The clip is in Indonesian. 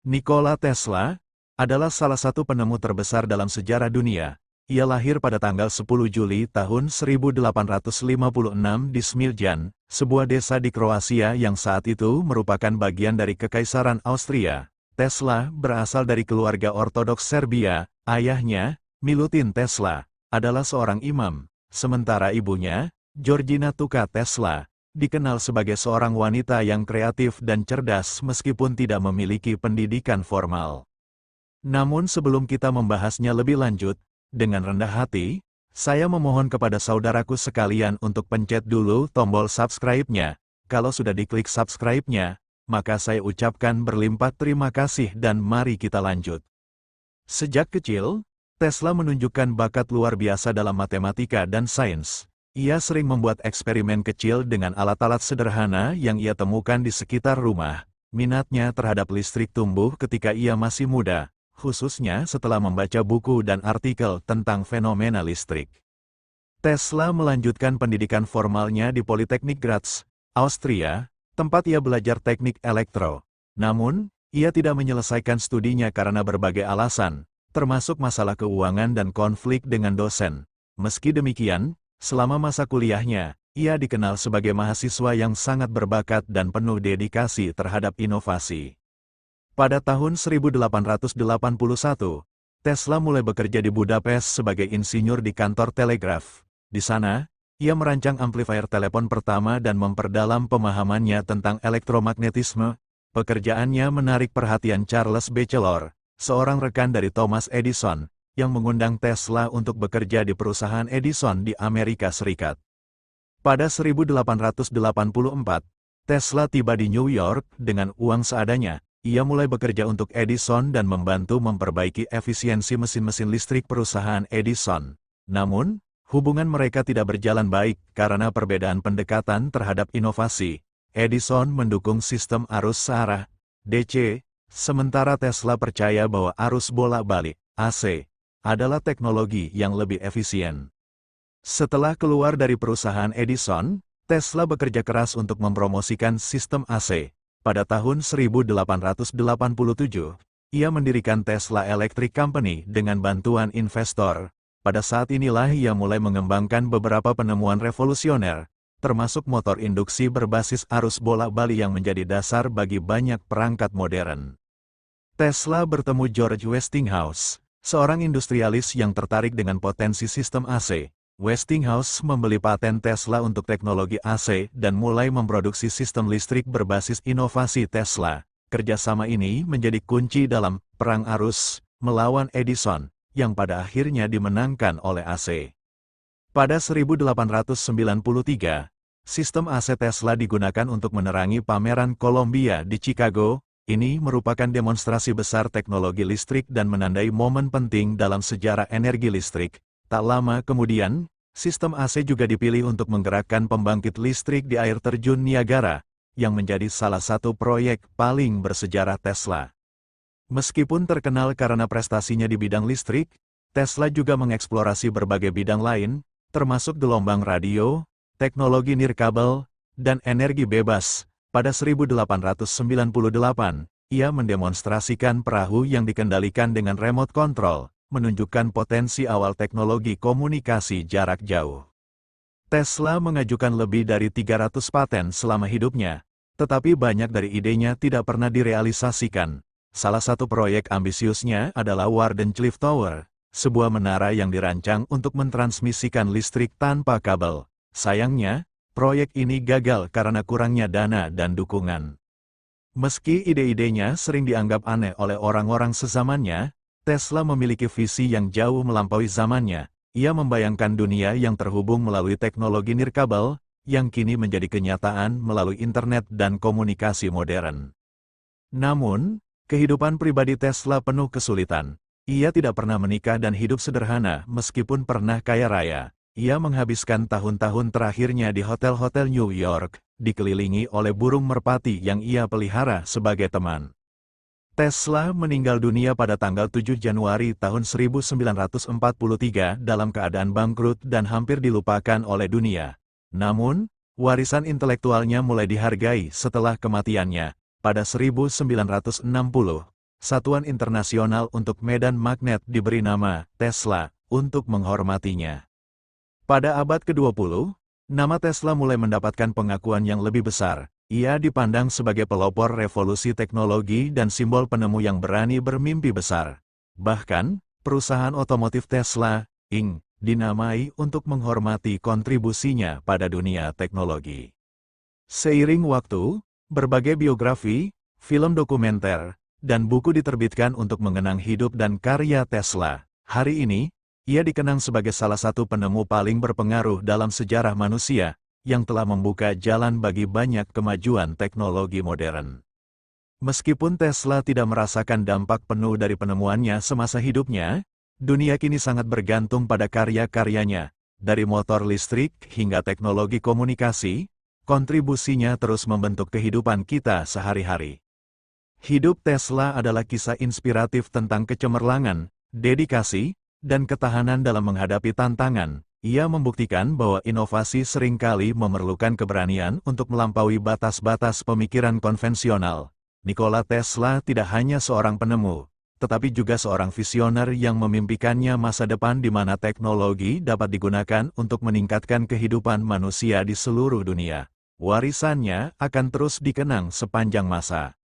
Nikola Tesla adalah salah satu penemu terbesar dalam sejarah dunia. Ia lahir pada tanggal 10 Juli tahun 1856 di Smiljan, sebuah desa di Kroasia yang saat itu merupakan bagian dari Kekaisaran Austria. Tesla berasal dari keluarga Ortodoks Serbia. Ayahnya, Milutin Tesla, adalah seorang imam, sementara ibunya, Georgina Tuka Tesla, dikenal sebagai seorang wanita yang kreatif dan cerdas meskipun tidak memiliki pendidikan formal. Namun sebelum kita membahasnya lebih lanjut, dengan rendah hati, saya memohon kepada saudaraku sekalian untuk pencet dulu tombol subscribe-nya. Kalau sudah diklik subscribe-nya, maka saya ucapkan berlimpah terima kasih dan mari kita lanjut. Sejak kecil, Tesla menunjukkan bakat luar biasa dalam matematika dan sains. Ia sering membuat eksperimen kecil dengan alat-alat sederhana yang ia temukan di sekitar rumah. Minatnya terhadap listrik tumbuh ketika ia masih muda, khususnya setelah membaca buku dan artikel tentang fenomena listrik. Tesla melanjutkan pendidikan formalnya di Politeknik Graz, Austria, tempat ia belajar teknik elektro. Namun, ia tidak menyelesaikan studinya karena berbagai alasan, termasuk masalah keuangan dan konflik dengan dosen. Meski demikian, selama masa kuliahnya, ia dikenal sebagai mahasiswa yang sangat berbakat dan penuh dedikasi terhadap inovasi. Pada tahun 1881, Tesla mulai bekerja di Budapest sebagai insinyur di kantor telegraf. Di sana, ia merancang amplifier telepon pertama dan memperdalam pemahamannya tentang elektromagnetisme. Pekerjaannya menarik perhatian Charles Batchelor, seorang rekan dari Thomas Edison, yang mengundang Tesla untuk bekerja di perusahaan Edison di Amerika Serikat. Pada 1884, Tesla tiba di New York dengan uang seadanya. Ia mulai bekerja untuk Edison dan membantu memperbaiki efisiensi mesin-mesin listrik perusahaan Edison. Namun, hubungan mereka tidak berjalan baik karena perbedaan pendekatan terhadap inovasi. Edison mendukung sistem arus searah, DC, sementara Tesla percaya bahwa arus bolak-balik, AC, adalah teknologi yang lebih efisien. Setelah keluar dari perusahaan Edison, Tesla bekerja keras untuk mempromosikan sistem AC. Pada tahun 1887, ia mendirikan Tesla Electric Company dengan bantuan investor. Pada saat inilah ia mulai mengembangkan beberapa penemuan revolusioner, termasuk motor induksi berbasis arus bolak-balik yang menjadi dasar bagi banyak perangkat modern. Tesla bertemu George Westinghouse, seorang industrialis yang tertarik dengan potensi sistem AC. Westinghouse membeli paten Tesla untuk teknologi AC dan mulai memproduksi sistem listrik berbasis inovasi Tesla. Kerjasama ini menjadi kunci dalam perang arus melawan Edison, yang pada akhirnya dimenangkan oleh AC. Pada 1893, sistem AC Tesla digunakan untuk menerangi pameran Columbia di Chicago. Ini merupakan demonstrasi besar teknologi listrik dan menandai momen penting dalam sejarah energi listrik. Tak lama kemudian, sistem AC juga dipilih untuk menggerakkan pembangkit listrik di air terjun Niagara, yang menjadi salah satu proyek paling bersejarah Tesla. Meskipun terkenal karena prestasinya di bidang listrik, Tesla juga mengeksplorasi berbagai bidang lain, termasuk gelombang radio, teknologi nirkabel, dan energi bebas. Pada 1898, ia mendemonstrasikan perahu yang dikendalikan dengan remote control, menunjukkan potensi awal teknologi komunikasi jarak jauh. Tesla mengajukan lebih dari 300 paten selama hidupnya, tetapi banyak dari idenya tidak pernah direalisasikan. Salah satu proyek ambisiusnya adalah Wardenclyffe Tower, sebuah menara yang dirancang untuk mentransmisikan listrik tanpa kabel. Sayangnya, proyek ini gagal karena kurangnya dana dan dukungan. Meski ide-idenya sering dianggap aneh oleh orang-orang sezamannya, Tesla memiliki visi yang jauh melampaui zamannya. Ia membayangkan dunia yang terhubung melalui teknologi nirkabel, yang kini menjadi kenyataan melalui internet dan komunikasi modern. Namun, kehidupan pribadi Tesla penuh kesulitan. Ia tidak pernah menikah dan hidup sederhana meskipun pernah kaya raya. Ia menghabiskan tahun-tahun terakhirnya di hotel-hotel New York, dikelilingi oleh burung merpati yang ia pelihara sebagai teman. Tesla meninggal dunia pada tanggal 7 Januari tahun 1943 dalam keadaan bangkrut dan hampir dilupakan oleh dunia. Namun, warisan intelektualnya mulai dihargai setelah kematiannya. Pada 1960, Satuan internasional untuk medan magnet diberi nama Tesla untuk menghormatinya. Pada abad ke-20, nama Tesla mulai mendapatkan pengakuan yang lebih besar. Ia dipandang sebagai pelopor revolusi teknologi dan simbol penemu yang berani bermimpi besar. Bahkan, perusahaan otomotif Tesla, Inc., dinamai untuk menghormati kontribusinya pada dunia teknologi. Seiring waktu, berbagai biografi, film dokumenter, dan buku diterbitkan untuk mengenang hidup dan karya Tesla. Hari ini, ia dikenang sebagai salah satu penemu paling berpengaruh dalam sejarah manusia, yang telah membuka jalan bagi banyak kemajuan teknologi modern. Meskipun Tesla tidak merasakan dampak penuh dari penemuannya semasa hidupnya, dunia kini sangat bergantung pada karya-karyanya. Dari motor listrik hingga teknologi komunikasi, kontribusinya terus membentuk kehidupan kita sehari-hari. Hidup Tesla adalah kisah inspiratif tentang kecemerlangan, dedikasi, dan ketahanan dalam menghadapi tantangan. Ia membuktikan bahwa inovasi seringkali memerlukan keberanian untuk melampaui batas-batas pemikiran konvensional. Nikola Tesla tidak hanya seorang penemu, tetapi juga seorang visioner yang memimpikannya masa depan di mana teknologi dapat digunakan untuk meningkatkan kehidupan manusia di seluruh dunia. Warisannya akan terus dikenang sepanjang masa.